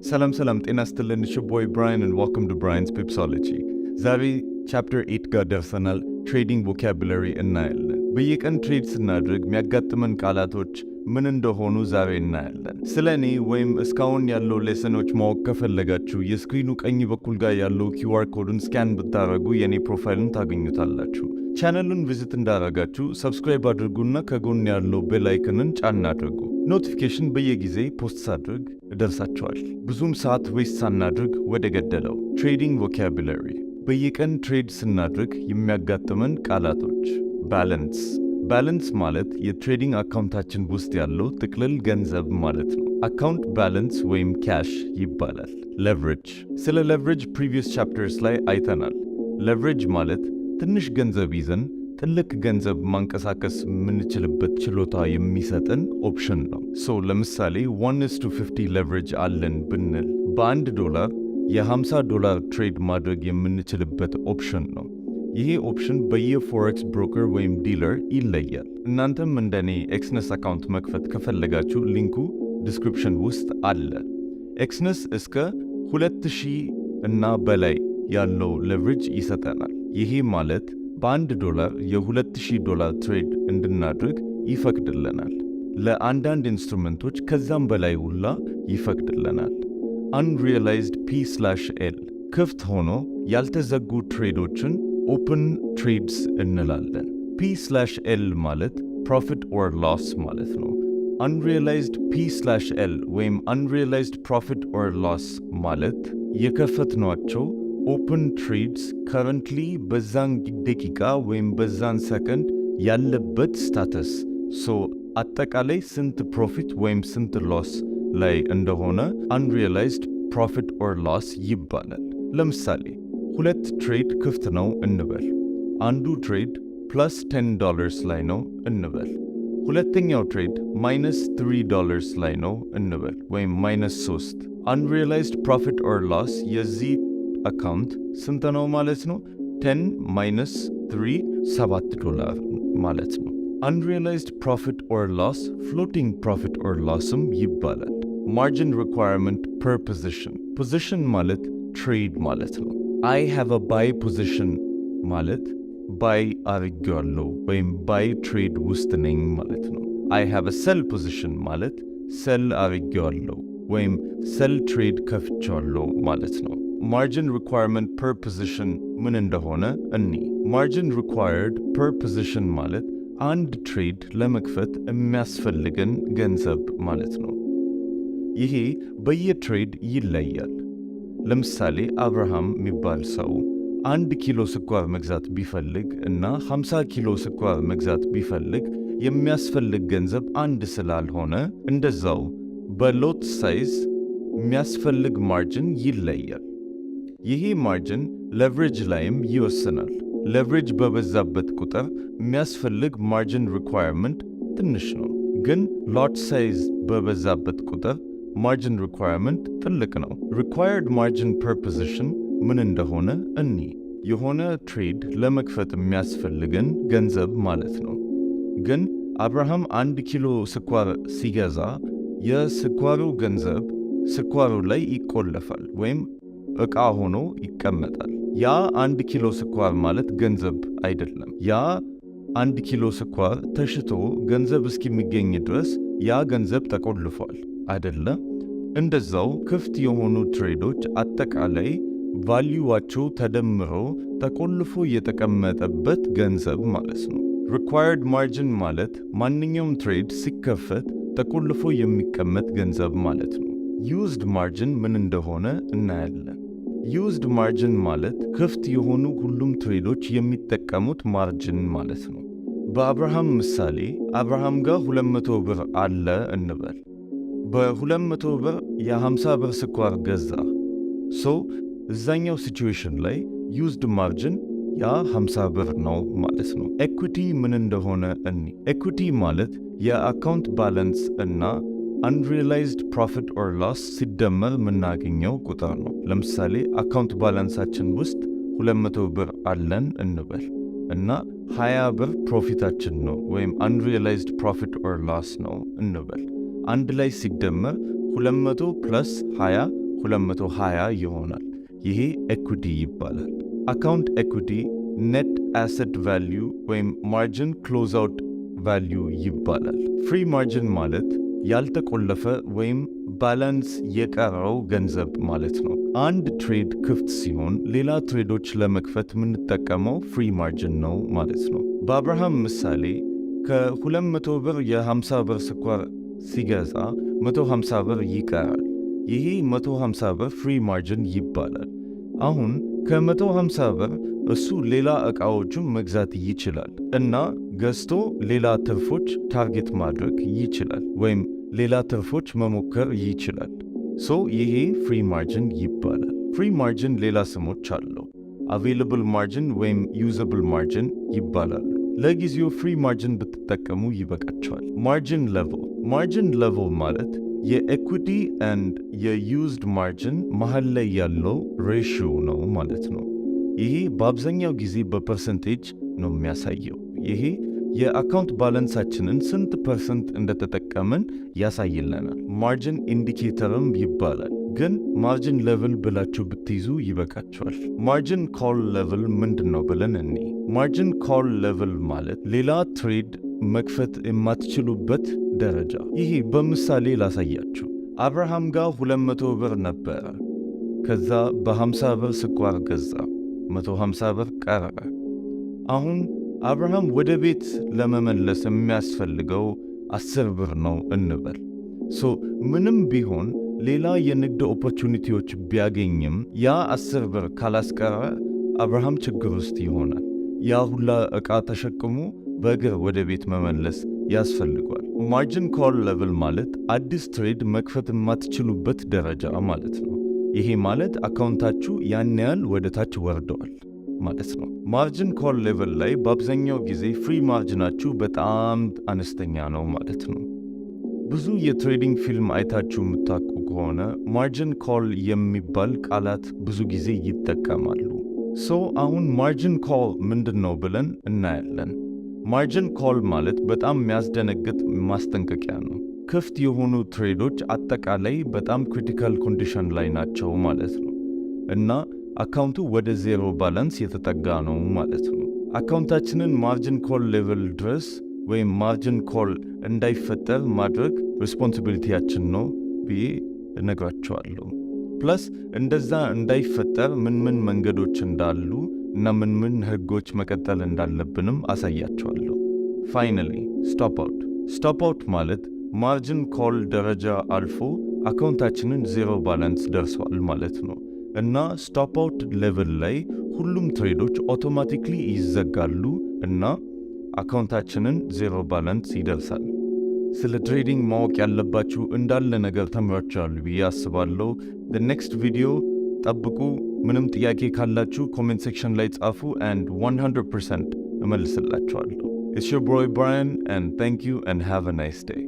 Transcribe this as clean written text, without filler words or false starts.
Salam ጤና ይስጥልን it's your boy Brian and welcome to Brian's Pipsology. ዛሬ chapter 8 ጋር ደርሰናል። ትሬዲንግ ቮካቡላሪ እናያለን። በየቀን ትሬድ ስናደርግ የሚያጋጥመን ቃላቶች ምን እንደሆኑ ዛሬ እናያለን። ስለኔ ወይም እስካሁን ያለው ሌሰኖች ማወቅ ከፈለጋችሁ የስክሪኑ ቀኝ በኩል ጋር ያለው QR ኮዱን ስካን ብታደርጉ የኔ ፕሮፋይልን ታገኙታላችሁ። ቻናሉን ቪዚት እንዳደረጋችሁ ሰብስክራይብ አድርጉና ከጎን ያለው ቤል አይከንን ጫን አድርጉ። ኖቲፊኬሽን በየጊዜ ፖስት ሳድርግ ይደርሳችኋል። ብዙም ሰዓት ዌስት ሳናድርግ ወደ ገደለው ትሬዲንግ ቮካቡላሪ። በየቀን ትሬድ ስናድርግ የሚያጋጥመን ቃላቶች ባላንስ ማለት የትሬዲንግ አካውንታችን ውስጥ ያለው ጥቅልል ገንዘብ ማለት ነው። አካውንት ባላንስ ወይም ካሽ ይባላል። ሌቨሬጅ፣ ስለ ሌቨሬጅ ፕሪቪየስ ቻፕተርስ ላይ አይተናል። ሌቨሬጅ ማለት ትንሽ ገንዘብ ይዘን ትልቅ ገንዘብ ማንቀሳቀስ የምንችልበት ችሎታ የሚሰጠን ኦፕሽን ነው። ለምሳሌ 1:50 ሌቨሬጅ አለን ብንል $1 የ$50 ትሬድ ማድረግ የምንችልበት ኦፕሽን ነው። ይሄ ኦፕሽን በየፎሬክስ ብሮከር ወይም ዲለር ይለያል። እናንተም እንደኔ ኤክስነስ አካውንት መክፈት ከፈለጋችሁ ሊንኩ ዲስክሪፕሽን ውስጥ አለ። ኤክስነስ እስከ 2000 እና በላይ ያለው ሌቨሬጅ ይሰጠናል። ይሄ ማለት $1 የ$2000 ትሬድ እንድናድርግ ይፈቅድልናል። ለአንዳንድ ኢንስትሩመንቶች ከዛም በላይ ሁላ ይፈቅድልናል። unrealized P/L ክፍት ሆኖ ያልተዘጉ ትሬዶችን ኦፕን ትሬድስ እንላለን። P/L ማለት ፕሮፊት ኦር ሎስ ማለት ነው። unrealized P/L ወይም unrealized profit or loss ማለት የከፈትናቸው ኦፕን ትሬድስ ከረንትሊ በዛን ደቂቃ ወይም በዛን ሰከንድ ያለበት ስታተስ አጠቃላይ ስንት ፕሮፊት ወይም ስንት ሎስ ላይ እንደሆነ unrealized profit or loss ይባላል። ለምሳሌ ሁለት ትሬድ ክፍት ነው እንበል። አንዱ ትሬድ +$10 ላይ ነው እንበል። ሁለተኛው ትሬድ -$3 ላይ ነው እንበል ወይም -3። unrealized profit or loss የዚህ አካውንት ስንት ነው ማለት ነው? 10 - 3 $7 ማለት ነው። unrealized profit or loss floating profit or lossም ይባላል። margin requirement per position ማለት ትሬድ ማለት ነው። I have a buy position ማለት ባይ አድርጌዋለሁ ወይም ባይ ትሬድ ውስጥ ነኝ ማለት ነው። I have a sell position ማለት ሰል አድርጌዋለሁ ወይም ሰል ትሬድ ከፍቻለሁ ማለት ነው። margin requirement per position ምን እንደሆነ እኒ margin required per position ማለት አንድ ትሬድ ለመክፈት የሚያስፈልገን ገንዘብ ማለት ነው። ይሄ በየትሬድ ይለያል። ለምሳሌ አብርሃም የሚባል ሰው 1 ኪሎ ስኳር መግዛት ቢፈልግ እና 50 ኪሎ ስኳር መግዛት ቢፈልግ የሚያስፈልግ ገንዘብ አንድ ስላልሆነ እንደዛው በሎት ሳይዝ የሚያስፈልግ ማርጅን ይለያል። ይሄ ማርጅን ሌቨሬጅ ላይም ይወስናል። ሌቨሬጅ በበዛበት ቁጥር የሚያስፈልግ ማርጅን ሪኳየርመንት ትንሽ ነው፣ ግን ሎት ሳይዝ በበዛበት ቁጥር ማርጅን ሪኳየርመንት ትልቅ ነው። ሪኳየርድ ማርጅን ፐር ፖዚሽን ምን እንደሆነ እኒ የሆነ ትሬድ ለመክፈት የሚያስፈልገን ገንዘብ ማለት ነው። ግን አብርሃም 1 ኪሎ ስኳር ሲገዛ የስኳሩ ገንዘብ ስኳሩ ላይ ይቆለፋል ወይም ዕቃ ሆኖ ይቀመጣል። ያ 1 ኪሎ ስኳር ማለት ገንዘብ አይደለም። ያ 1 ኪሎ ስኳር ተሽጦ ገንዘብ እስኪሚገኝ ድረስ ያ ገንዘብ ተቆልፏል አይደለም። እንደዛው ክፍት የሆኑ ትሬዶች አጠቃላይ ቫልዩዋቸው ተደምሮ ተቆልፎ የተቀመጠበት ገንዘብ ማለት ነው። required margin ማለት ማንኛውም ትሬድ ሲከፈት ተቆልፎ የሚቀመጥ ገንዘብ ማለት ነው። used margin ምን እንደሆነ እናያለን። used margin ማለት ክፍት የሆኑ ሁሉም ትሬዶች የሚጠቀሙት ማርጅን ማለት ነው። በአብርሃም ምሳሌ አብርሃም ጋር 200 ብር አለ እንበል። በ200 ብር የ50 ብር ስኳር ገዛ። እዛኛው ሲቹዌሽን ላይ used margin ያ 50 ብር ነው ማለት ነው። ኤኩቲ ምን እንደሆነ እኒ ኤኩቲ ማለት የአካውንት ባላንስ እና unrealized profit or loss ሲደመር የምናገኘው ቁጥር ነው። ለምሳሌ አካውንት ባላንሳችን ውስጥ 200 ብር አለን እንበል እና 20 ብር ፕሮፊታችን ነው ወይም unrealized profit or loss ነው እንበል። አንድ ላይ ሲደመር 200 + 20 220 ይሆናል። ይሄ ኤኩቲ ይባላል። አካውንት ኤኩቲ ኔት አሴት ቫልዩ ወይም ማርጅን ክሎዝ አውት ቫልዩ ይባላል። ፍሪ ማርጅን ማለት ያልተቆለፈ ወይም ባላንስ የቀረው ገንዘብ ማለት ነው። አንድ ትሬድ ክፍት ሲሆን ሌላ ትሬዶች ለመክፈት የምንጠቀመው ፍሪ ማርጅን ነው ማለት ነው። በአብርሃም ምሳሌ ከ200 ብር የ50 ብር ስኳር ሲገዛ 150 ብር ይቀራል። ይሄ 150 ብር ፍሪ ማርጅን ይባላል። አሁን ከ150 ብር እሱ ሌላ ዕቃዎችን መግዛት ይችላል እና ገዝቶ ሌላ ትርፎች ታርጌት ማድረግ ይችላል ወይም ሌላ ትርፎች መሞከር ይችላል። ይሄ ፍሪ ማርጅን ይባላል። ፍሪ ማርጅን ሌላ ስሞች አለው። አቬይለብል ማርጅን ወይም ዩዘብል ማርጅን ይባላሉ። ለጊዜው ፍሪ ማርጅን ብትጠቀሙ ይበቃቸዋል። ማርጅን ሌቭል ማለት የኤኩቲ ኤንድ የዩዝድ ማርጅን መሃል ላይ ያለው ሬሽዮ ነው ማለት ነው። ይሄ በአብዛኛው ጊዜ በፐርሰንቴጅ ነው የሚያሳየው። ይሄ የአካውንት ባላንሳችንን ስንት ፐርሰንት እንደተጠቀምን ያሳይልናል። ማርጅን ኢንዲኬተርም ይባላል። ግን ማርጅን ሌቭል ብላችሁ ብትይዙ ይበቃችኋል። ማርጅን ኮል ሌቭል ምንድን ነው ብለን እኔ ማርጅን ኮል ሌቭል ማለት ሌላ ትሬድ መክፈት የማትችሉበት ደረጃ። ይሄ በምሳሌ ላሳያችሁ። አብርሃም ጋር 200 ብር ነበረ። ከዛ በ50 ብር ስኳር ገዛ፣ 150 ብር ቀረ። አሁን አብርሃም ወደ ቤት ለመመለስ የሚያስፈልገው 10 ብር ነው እንበል። ምንም ቢሆን ሌላ የንግድ ኦፖርቹኒቲዎች ቢያገኝም ያ 10 ብር ካላስቀረ አብርሃም ችግር ውስጥ ይሆናል። ያ ሁላ ዕቃ ተሸክሞ በእግር ወደ ቤት መመለስ ያስፈልጓል። ማርጅን ኮል ሌቭል ማለት አዲስ ትሬድ መክፈት የማትችሉበት ደረጃ ማለት ነው። ይሄ ማለት አካውንታችሁ ያን ያህል ወደ ታች ወርደዋል ማለት ነው። ማርጅን ኮል ሌቭል ላይ በአብዛኛው ጊዜ ፍሪ ማርጅናችሁ በጣም አነስተኛ ነው ማለት ነው። ብዙ የትሬዲንግ ፊልም አይታችሁ የምታውቁ ከሆነ ማርጅን ኮል የሚባል ቃላት ብዙ ጊዜ ይጠቀማሉ። አሁን ማርጅን ኮል ምንድን ነው ብለን እናያለን። ማርጅን ኮል ማለት በጣም የሚያስደነግጥ ማስጠንቀቂያ ነው። ክፍት የሆኑ ትሬዶች አጠቃላይ በጣም ክሪቲካል ኮንዲሽን ላይ ናቸው ማለት ነው እና አካውንቱ ወደ ዜሮ ባላንስ የተጠጋ ነው ማለት ነው። አካውንታችንን ማርጅን ኮል ሌቭል ድረስ ወይም ማርጅን ኮል እንዳይፈጠር ማድረግ ሪስፖንሲቢሊቲያችን ነው ብዬ እነግራቸዋለሁ። ፕለስ እንደዛ እንዳይፈጠር ምን መንገዶች እንዳሉ እና ምን ህጎች መቀጠል እንዳለብንም አሳያቸዋለሁ። ፋይናሊ ስቶፕ አውት ማለት ማርጅን ኮል ደረጃ አልፎ አካውንታችንን ዜሮ ባላንስ ደርሷል ማለት ነው እና ስቶፕ አውት ሌቭል ላይ ሁሉም ትሬዶች ኦቶማቲክሊ ይዘጋሉ እና አካውንታችንን ዜሮ ባላንስ ይደርሳል። ስለ ትሬዲንግ ማወቅ ያለባችሁ እንዳለ ነገር ተምራችኋል ብዬ አስባለሁ። ኔክስት ቪዲዮ ጠብቁ። ምንም ጥያቄ ካላችሁ ኮሜንት ሴክሽን ላይ ጻፉ and 100% እመልስላችኋለሁ። It's your boy Brian and thank you and have a nice day.